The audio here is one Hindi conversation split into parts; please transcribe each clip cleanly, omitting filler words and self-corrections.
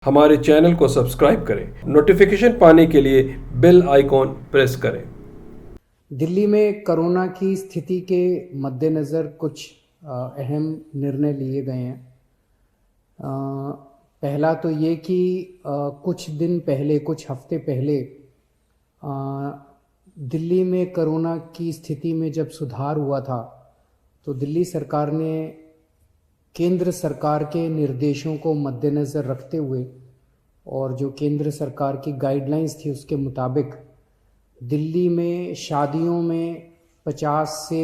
हमारे चैनल को सब्सक्राइब करें। नोटिफिकेशन पाने के लिए बेल आइकॉन प्रेस करें। दिल्ली में कोरोना की स्थिति के मद्देनज़र कुछ अहम निर्णय लिए गए हैं। पहला तो ये कि कुछ दिन पहले, कुछ हफ्ते पहले दिल्ली में कोरोना की स्थिति में जब सुधार हुआ था तो दिल्ली सरकार ने केंद्र सरकार के निर्देशों को मद्देनज़र रखते हुए और जो केंद्र सरकार की गाइडलाइंस थी उसके मुताबिक दिल्ली में शादियों में 50 से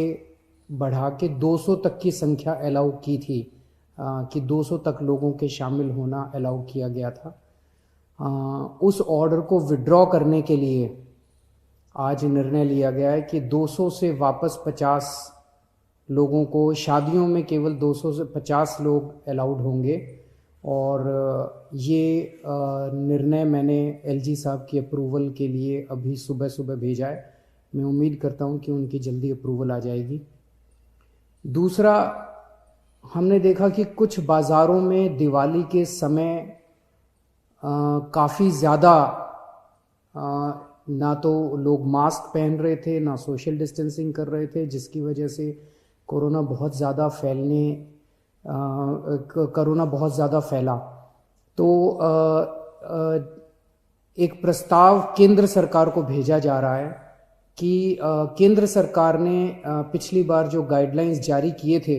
बढ़ा के 200 तक की संख्या अलाउ की थी कि 200 तक लोगों के शामिल होना अलाउ किया गया था। उस ऑर्डर को विड्रॉ करने के लिए आज निर्णय लिया गया है कि 200 से वापस 50 लोगों को, शादियों में केवल 200 से 50 लोग अलाउड होंगे। और ये निर्णय मैंने एलजी साहब की अप्रूवल के लिए अभी सुबह सुबह भेजा है। मैं उम्मीद करता हूँ कि उनकी जल्दी अप्रूवल आ जाएगी। दूसरा, हमने देखा कि कुछ बाज़ारों में दिवाली के समय काफ़ी ज़्यादा ना तो लोग मास्क पहन रहे थे, ना सोशल डिस्टेंसिंग कर रहे थे, जिसकी वजह से कोरोना बहुत ज़्यादा फैला। तो एक प्रस्ताव केंद्र सरकार को भेजा जा रहा है कि केंद्र सरकार ने पिछली बार जो गाइडलाइंस जारी किए थे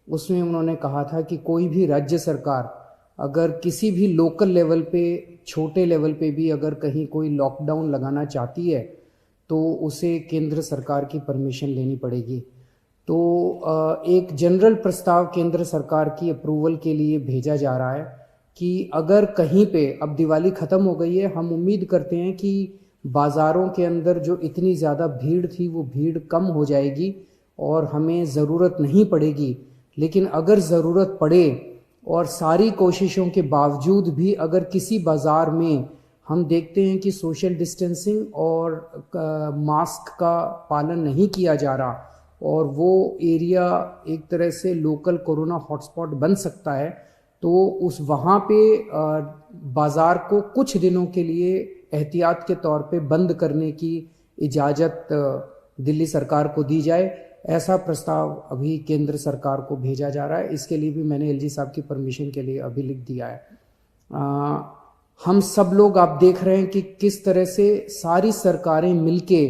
उसमें उन्होंने कहा था कि कोई भी राज्य सरकार अगर किसी भी लोकल लेवल पे, छोटे लेवल पे भी अगर कहीं कोई लॉकडाउन लगाना चाहती है तो उसे केंद्र सरकार की परमिशन लेनी पड़ेगी। तो एक जनरल प्रस्ताव केंद्र सरकार की अप्रूवल के लिए भेजा जा रहा है कि अगर कहीं पे, अब दिवाली ख़त्म हो गई है, हम उम्मीद करते हैं कि बाज़ारों के अंदर जो इतनी ज़्यादा भीड़ थी वो भीड़ कम हो जाएगी और हमें ज़रूरत नहीं पड़ेगी। लेकिन अगर ज़रूरत पड़े और सारी कोशिशों के बावजूद भी अगर किसी बाज़ार में हम देखते हैं कि सोशल डिस्टेंसिंग और मास्क का पालन नहीं किया जा रहा और वो एरिया एक तरह से लोकल कोरोना हॉटस्पॉट बन सकता है, तो उस वहाँ पे बाज़ार को कुछ दिनों के लिए एहतियात के तौर पे बंद करने की इजाज़त दिल्ली सरकार को दी जाए। ऐसा प्रस्ताव अभी केंद्र सरकार को भेजा जा रहा है। इसके लिए भी मैंने एलजी साहब की परमिशन के लिए अभी लिख दिया है। हम सब लोग, आप देख रहे हैं कि किस तरह से सारी सरकारें मिलके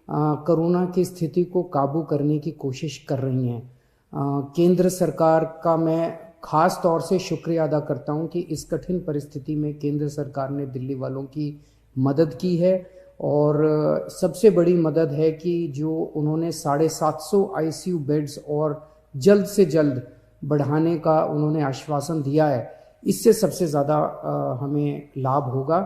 कोरोना की स्थिति को काबू करने की कोशिश कर रही हैं। केंद्र सरकार का मैं ख़ास तौर से शुक्रिया अदा करता हूं कि इस कठिन परिस्थिति में केंद्र सरकार ने दिल्ली वालों की मदद की है। और सबसे बड़ी मदद है कि जो उन्होंने 750 आईसीयू बेड्स और जल्द से जल्द बढ़ाने का उन्होंने आश्वासन दिया है। इससे सबसे ज़्यादा हमें लाभ होगा,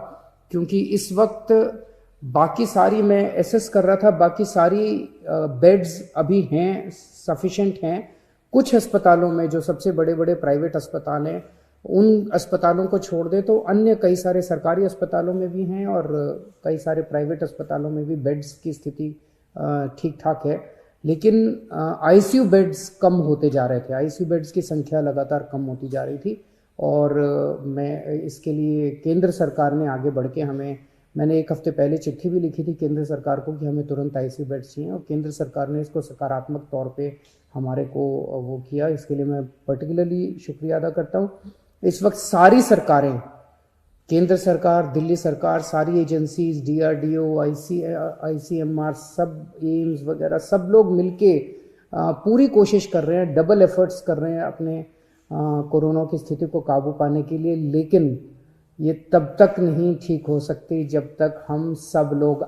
क्योंकि इस वक्त बाकी सारी, मैं एसेस कर रहा था, बाकी सारी बेड्स अभी हैं, सफिशेंट हैं। कुछ अस्पतालों में, जो सबसे बड़े बड़े प्राइवेट अस्पताल हैं, उन अस्पतालों को छोड़ दे तो अन्य कई सारे सरकारी अस्पतालों में भी हैं और कई सारे प्राइवेट अस्पतालों में भी बेड्स की स्थिति ठीक ठाक है। लेकिन आईसीयू बेड्स कम होते जा रहे थे, आईसीयू बेड्स की संख्या लगातार कम होती जा रही थी। और मैं इसके लिए केंद्र सरकार ने आगे बढ़ के मैंने एक हफ्ते पहले चिट्ठी भी लिखी थी केंद्र सरकार को कि हमें तुरंत आईसीयू बेड्स चाहिए, और केंद्र सरकार ने इसको सकारात्मक तौर पे हमारे को वो किया। इसके लिए मैं पर्टिकुलरली शुक्रिया अदा करता हूँ। इस वक्त सारी सरकारें, केंद्र सरकार, दिल्ली सरकार, सारी एजेंसीज, डीआरडीओ, आईसीएमआर, सब एम्स वगैरह, सब लोग मिलके पूरी कोशिश कर रहे हैं, डबल एफर्ट्स कर रहे हैं अपने कोरोना की स्थिति को काबू पाने के लिए। लेकिन ये तब तक नहीं ठीक हो सकती जब तक हम सब लोग,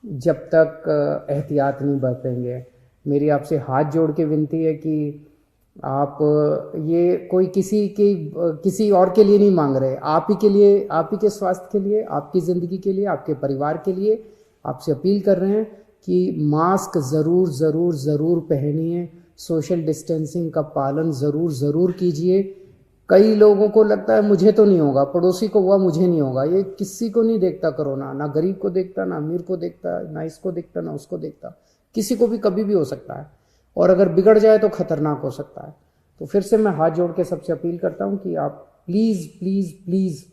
जब तक एहतियात नहीं बरतेंगे। मेरी आपसे हाथ जोड़ के विनती है कि आप ये कोई किसी और के लिए नहीं मांग रहे, आप ही के लिए, आप ही के स्वास्थ्य के लिए, आपकी ज़िंदगी के लिए, आपके परिवार के लिए आपसे अपील कर रहे हैं कि मास्क ज़रूर ज़रूर ज़रूर पहनिए, सोशल डिस्टेंसिंग का पालन ज़रूर ज़रूर कीजिए। कई लोगों को लगता है मुझे तो नहीं होगा, पड़ोसी को हुआ मुझे नहीं होगा। ये किसी को नहीं देखता कोरोना, ना गरीब को देखता, ना अमीर को देखता, ना इसको देखता, ना उसको देखता। किसी को भी कभी भी हो सकता है, और अगर बिगड़ जाए तो खतरनाक हो सकता है। तो फिर से मैं हाथ जोड़ के सबसे अपील करता हूँ कि आप please please please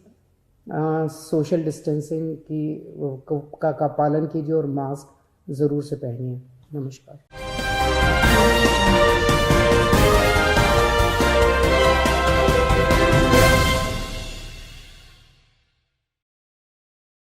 social distancing की का पालन कीजिए और मास्क ज़रूर से पहनिए। नमस्कार।